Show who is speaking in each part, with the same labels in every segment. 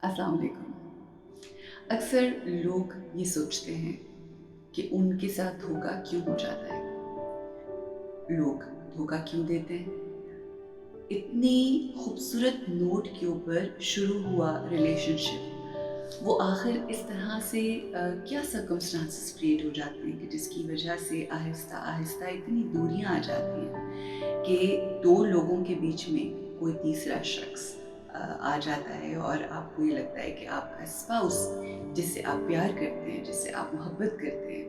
Speaker 1: अस्सलाम वालेकुम। अक्सर लोग ये सोचते हैं कि उनके साथ धोखा क्यों हो जाता है? लोग धोखा क्यों देते हैं? इतनी खूबसूरत नोट के ऊपर शुरू हुआ रिलेशनशिप, वो आखिर इस तरह से क्या सर्कमस्टांसेस क्रिएट हो जाते हैं कि जिसकी वजह से आहिस्ता आहिस्ता इतनी दूरियां आ जाती हैं कि दो लोगों के बीच में कोई तीसरा शख्स आ जाता है और आपको ये लगता है कि आपका स्पाउस जिससे आप प्यार करते हैं, जिससे आप मोहब्बत करते हैं,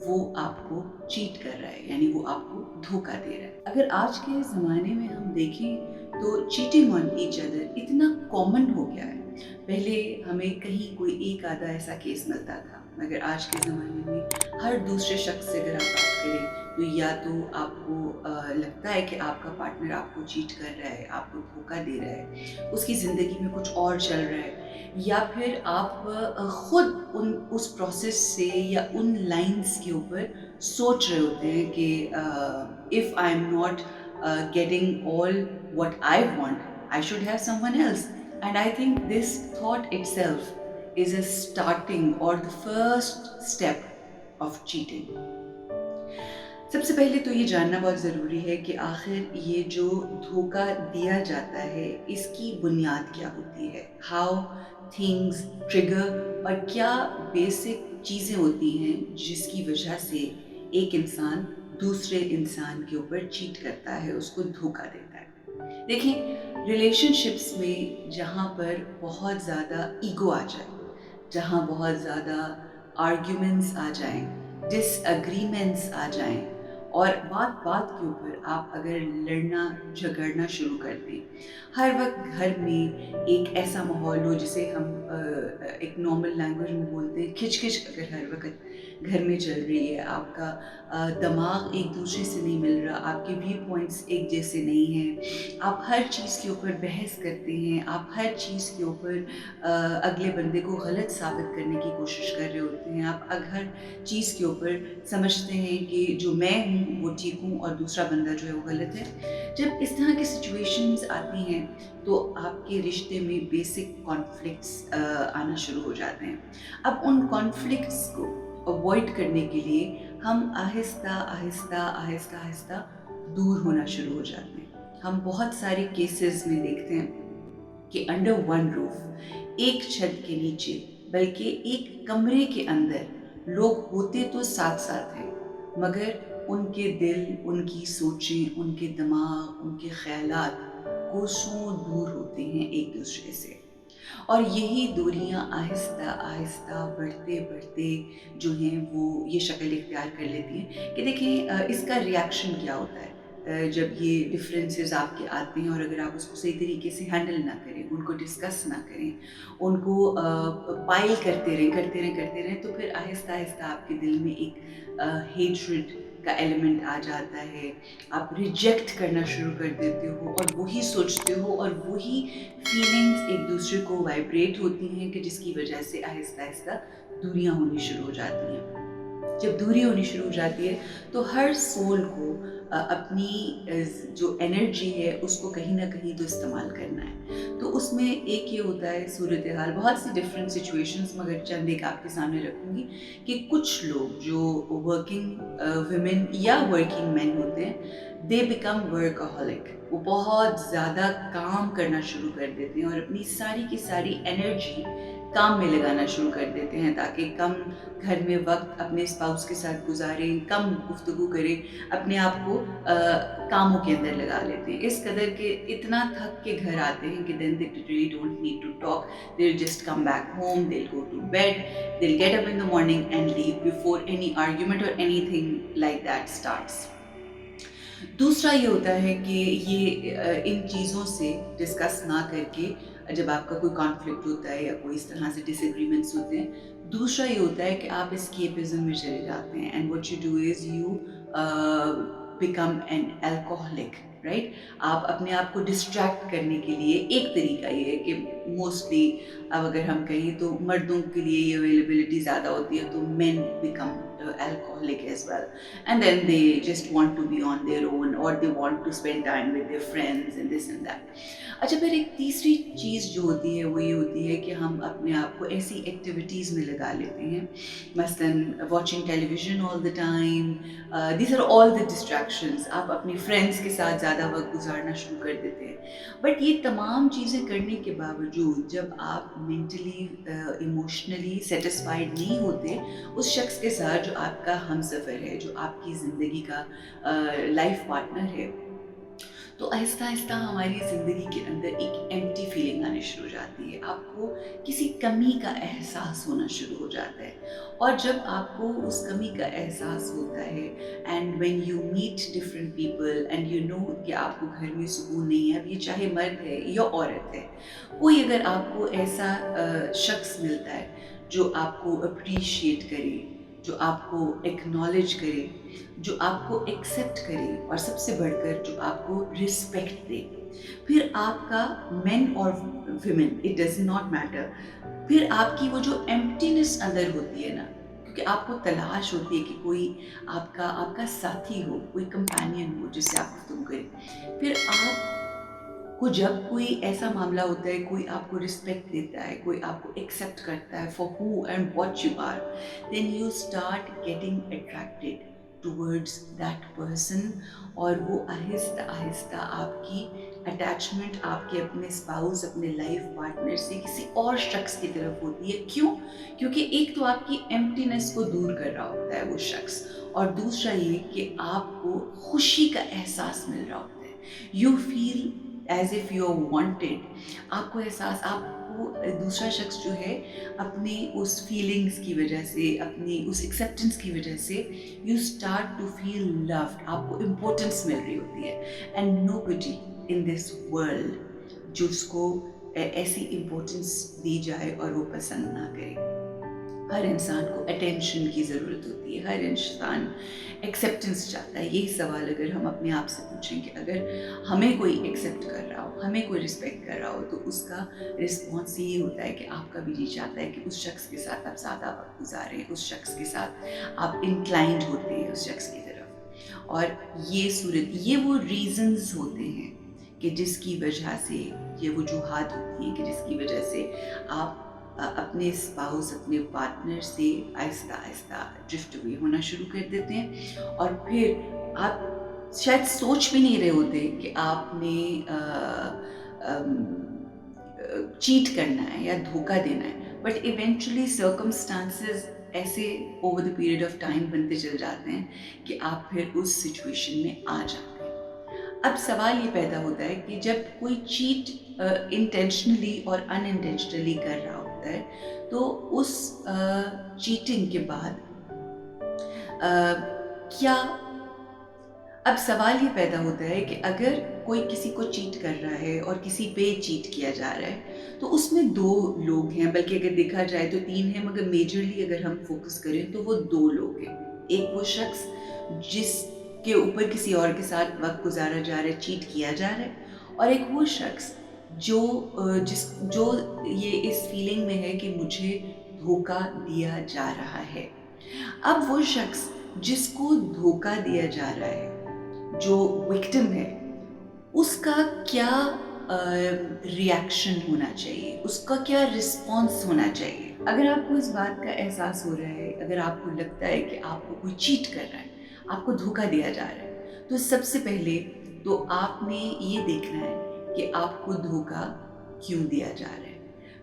Speaker 1: वो आपको चीट कर रहा है, यानी वो आपको धोखा दे रहा है। अगर आज के ज़माने में हम देखें तो चीटिंग ऑन ईच अदर इतना कॉमन हो गया है। पहले हमें कहीं कोई एक आधा ऐसा केस मिलता था, मगर आज के ज़माने में हर दूसरे शख्स से अगर आप बात करें तो या तो आपको लगता है कि आपका पार्टनर आपको चीट कर रहा है, आपको धोखा दे रहा है, उसकी ज़िंदगी में कुछ और चल रहा है, या फिर आप खुद उन उस प्रोसेस से या उन लाइंस के ऊपर सोच रहे होते हैं कि if I am not getting all what I want, I should have someone else. And I think this thought itself is a starting or the first step of cheating. सबसे पहले तो ये जानना बहुत ज़रूरी है कि आखिर ये जो धोखा दिया जाता है इसकी बुनियाद क्या होती है, हाउ थिंग्स ट्रिगर, और क्या बेसिक चीज़ें होती हैं जिसकी वजह से एक इंसान दूसरे इंसान के ऊपर चीट करता है, उसको धोखा देता है। देखिए, रिलेशनशिप्स में जहाँ पर बहुत ज़्यादा ईगो आ जाए, जहाँ बहुत ज़्यादा आर्ग्यूमेंट्स आ जाएं, डिसएग्रीमेंट्स आ जाएं, और बात बात के ऊपर आप अगर लड़ना झगड़ना शुरू कर दें, हर वक्त घर में एक ऐसा माहौल हो जिसे हम एक नॉर्मल लैंग्वेज में बोलते हैं खिचखिच, अगर हर वक्त घर में चल रही है, आपका दिमाग एक दूसरे से नहीं मिल रहा, आपके व्यू पॉइंट्स एक जैसे नहीं हैं, आप हर चीज़ के ऊपर बहस करते हैं, आप हर चीज़ के ऊपर अगले बंदे को गलत साबित करने की कोशिश कर रहे होते हैं, आप हर चीज़ के ऊपर समझते हैं कि जो मैं हूँ वो ठीक हूँ और दूसरा बंदा जो है वो गलत है। जब इस तरह की सिचुएशंस आती हैं तो आपके रिश्ते में बेसिक कॉन्फ्लिक्ट्स आना शुरू हो जाते हैं। अब उन कॉन्फ्लिक्ट्स को अवॉइड करने के लिए हम आहिस्ता आहिस्ता आहिस्ता आहिस्ता दूर होना शुरू हो जाते हैं। हम बहुत सारे केसेस में देखते हैं कि अंडर वन रूफ, एक छत के नीचे, बल्कि एक कमरे के अंदर लोग होते तो साथ साथ हैं, मगर उनके दिल, उनकी सोचें, उनके दिमाग, उनके ख्यालात कोसों दूर होते हैं एक दूसरे से। और यही दूरियां आहिस्ता आहिस्ता बढ़ते बढ़ते जो हैं वो ये शक्ल इख्तियार कर लेती हैं कि देखें इसका रिएक्शन क्या होता है जब ये डिफरेंसेस आपके आते हैं, और अगर आप उसको सही तरीके से हैंडल ना करें, उनको डिस्कस ना करें, उनको पाइल करते रहें, तो फिर आहिस्ता आहिस्ता आपके दिल में एक हेट्रेड का एलिमेंट आ जाता है। आप रिजेक्ट करना शुरू कर देते हो और वही सोचते हो और वही फीलिंग्स एक दूसरे को वाइब्रेट होती हैं कि जिसकी वजह से आहिस्ता आहिस्ता दूरियां होनी शुरू हो जाती हैं। जब दूरी होनी शुरू हो जाती है तो हर सोल को अपनी जो एनर्जी है उसको कहीं ना कहीं तो इस्तेमाल करना है। तो उसमें एक ये होता है सूरत हाल, बहुत सी डिफरेंट सिचुएशंस, मगर चंद एक आपके सामने रखूंगी कि कुछ लोग जो वर्किंग वुमेन या वर्किंग मैन होते हैं, दे बिकम वर्कaholic। वो बहुत ज़्यादा काम करना शुरू कर देते हैं और अपनी सारी की सारी एनर्जी काम में लगाना शुरू कर देते हैं ताकि कम घर में वक्त अपने स्पाउस के साथ गुजारें, कम गुफ्तगू करें, अपने आप को कामों के अंदर लगा लेते हैं। इस कदर के इतना थक के घर आते हैं कि then they really don't need to talk, they will just come back home, they will go to bed, they will get up in the morning and leave before any argument और एनीथिंग लाइक दैट स्टार्ट्स। दूसरा ये होता है कि ये इन चीज़ों से discuss ना करके जब आपका कोई कॉन्फ्लिक्ट होता है या कोई इस तरह से डिसएग्रीमेंट्स होते हैं, दूसरा ये होता है कि आप एस्केपिज्म में चले जाते हैं and what you do is you become an alcoholic. Right. आप अपने आप को डिस्ट्रैक्ट करने के लिए एक तरीका ये है कि मोस्टली, अब अगर हम कहें तो मर्दों के लिए ये अवेलेबिलिटी ज़्यादा होती है, तो main become alcoholic as well, and then they just want to be on their own, or they want to spend time with their friends and this and that. अच्छा, फिर एक तीसरी चीज़ जो होती है वो ये होती है कि हम अपने आप को ऐसी एक्टिविटीज़ में लगा लेते हैं, मसलन watching television all the time. These are all the distractions. आप अपनी फ्रेंड्स के साथ ज़्यादा वक्त गुजारना शुरू कर देते हैं। बट ये तमाम चीज़ें करने के बावजूद जब आप मेंटली इमोशनली सेटिस्फाइड नहीं होते उस शख्स के साथ जो आपका हमसफ़र है, जो आपकी ज़िंदगी का लाइफ पार्टनर है, तो आहिस्ता आहिस्ता हमारी ज़िंदगी के अंदर एक एम्प्टी फीलिंग आनी शुरू हो जाती है। आपको किसी कमी का एहसास होना शुरू हो जाता है, और जब आपको उस कमी का एहसास होता है, and when you meet different people and you know कि आपको घर में सुकून नहीं है, अब ये चाहे मर्द है या औरत है, कोई अगर आपको ऐसा शख्स मिलता है जो आपको अप्रिशिएट करे, जो आपको एक्नॉलेज करे, जो आपको एक्सेप्ट करे, और सबसे बढ़कर जो आपको रिस्पेक्ट दे, फिर आपका, मेन और women, it does not matter, फिर आपकी वो जो एम्प्टीनेस अंदर होती है ना, क्योंकि आपको तलाश होती है कि कोई आपका आपका साथी हो, कोई कंपेनियन हो जिससे आप गुफ्तगू करें, फिर आप को जब कोई ऐसा मामला होता है, कोई आपको रिस्पेक्ट देता है, कोई आपको एक्सेप्ट करता है for who and what you are, then you start getting attracted towards that person, और वो आहिस्ता आहिस्ता आपकी अटैचमेंट आपके अपने स्पाउस, अपने लाइफ पार्टनर से किसी और शख्स की तरफ होती है। क्यों? क्योंकि एक तो आपकी एम्प्टीनेस को दूर कर रहा होता है वो शख्स, और दूसरा ये कि आपको खुशी का एहसास मिल रहा होता है। You feel as if you are wanted. आपको एहसास, आपको दूसरा शख्स जो है अपने उस फीलिंग्स की वजह से, अपनी उस एक्सेप्टेंस की वजह से, you start to feel loved, आपको इम्पोर्टेंस मिल रही होती है। And nobody in this world जिसको ऐसी इम्पोर्टेंस दी जाए और वो पसंद ना करे। हर इंसान को अटेंशन की ज़रूरत होती है, हर इंसान एक्सेप्टेंस चाहता है। यही सवाल अगर हम अपने आप से पूछें कि अगर हमें कोई एक्सेप्ट कर रहा हो, हमें कोई रिस्पेक्ट कर रहा हो, तो उसका रिस्पॉन्स यही होता है कि आपका भी जी चाहता है कि उस शख्स के साथ आप ज़्यादा वक्त गुजारें, उस शख्स के साथ आप इंक्लाइंड होते हैं उस शख्स की तरफ। और ये सूरत, ये वो रीज़न्स होते हैं कि जिसकी वजह से, ये वजूहात होती हैं कि जिसकी वजह से आप अपने स्पाउस, अपने पार्टनर से आहिस्ता आहिस्ता ड्रिफ्ट अवे होना शुरू कर देते हैं, और फिर आप शायद सोच भी नहीं रहे होते कि आपने चीट करना है या धोखा देना है, बट इवेंचुअली सर्कमस्टांसेस ऐसे over the period of time बनते चल जाते हैं कि आप फिर उस सिचुएशन में आ जाते हैं। अब सवाल ये पैदा होता है कि जब कोई चीट इंटेंशनली और अनइंटेंशनली कर रहा होता है, तो उस चीटिंग के बाद क्या, अब सवाल ये पैदा होता है कि अगर कोई किसी को चीट कर रहा है और किसी पे चीट किया जा रहा है, तो उसमें दो लोग हैं, बल्कि अगर देखा जाए तो तीन हैं, मगर मेजरली अगर हम फोकस करें तो वो दो लोग हैं। एक वो शख्स जिसके ऊपर किसी और के साथ वक्त गुजारा जा रहा है, चीट किया जा रहा है, और एक वो शख्स जो ये इस फीलिंग में है कि मुझे धोखा दिया जा रहा है। अब वो शख्स जिसको धोखा दिया जा रहा है, जो विक्टिम है, उसका क्या रिएक्शन होना चाहिए, उसका क्या रिस्पॉन्स होना चाहिए? अगर आपको इस बात का एहसास हो रहा है, अगर आपको लगता है कि आपको कोई चीट कर रहा है, आपको धोखा दिया जा रहा है, तो सबसे पहले तो आपने ये देखना है कि आपको धोखा क्यों दिया जा रहा है।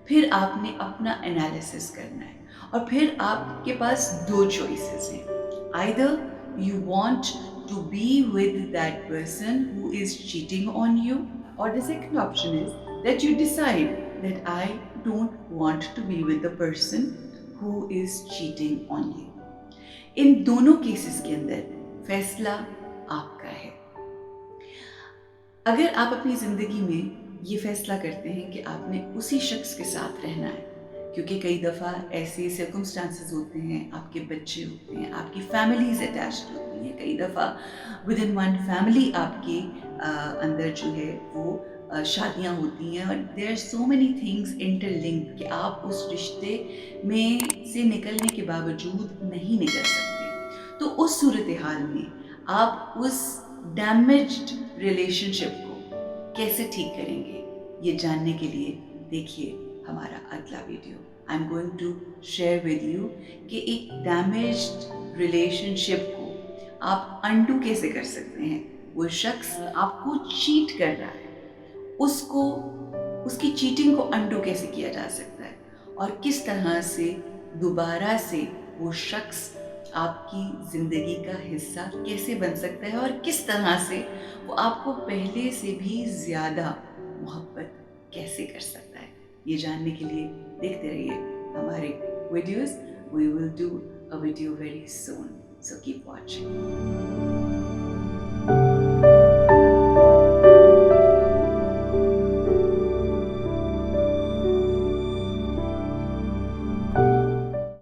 Speaker 1: फिर आपने अपना एनालिसिस करना है, और फिर आपके पास दो चॉइसेस हैं। Either you want to be with that person who is cheating on you, or the second option is that you decide that I don't want to be with the person who is cheating on you. इन दोनों cases के अंदर फैसला आपका है। अगर आप अपनी ज़िंदगी में ये फैसला करते हैं कि आपने उसी शख्स के साथ रहना है, क्योंकि कई दफ़ा ऐसे सर्कमस्टांसेस होते हैं, आपके बच्चे होते हैं, आपकी फैमिलीज अटैच्ड होती हैं, कई दफ़ा विद इन वन फैमिली आपके अंदर जो है वो शादियाँ होती हैं और there are so many things interlinked कि आप उस रिश्ते में से निकलने के बावजूद नहीं निकल सकते। तो उस सूरत हाल में आप उस डैमेज्ड रिलेशनशिप को कैसे ठीक करेंगे, ये जानने के लिए देखिए हमारा अगला video. I am going to share with you कि एक डैमेज्ड रिलेशनशिप को आप अनडू कैसे कर सकते हैं। वो शख्स आपको चीट कर रहा है, उसको उसकी चीटिंग को अनडू कैसे किया जा सकता है और किस तरह से दोबारा से वो शख्स आपकी ज़िंदगी का हिस्सा कैसे बन सकता है और किस तरह से वो आपको पहले से भी ज़्यादा मोहब्बत कैसे कर सकता है। ये जानने के लिए देखते रहिए हमारे videos. We will do a video very soon, so keep watching.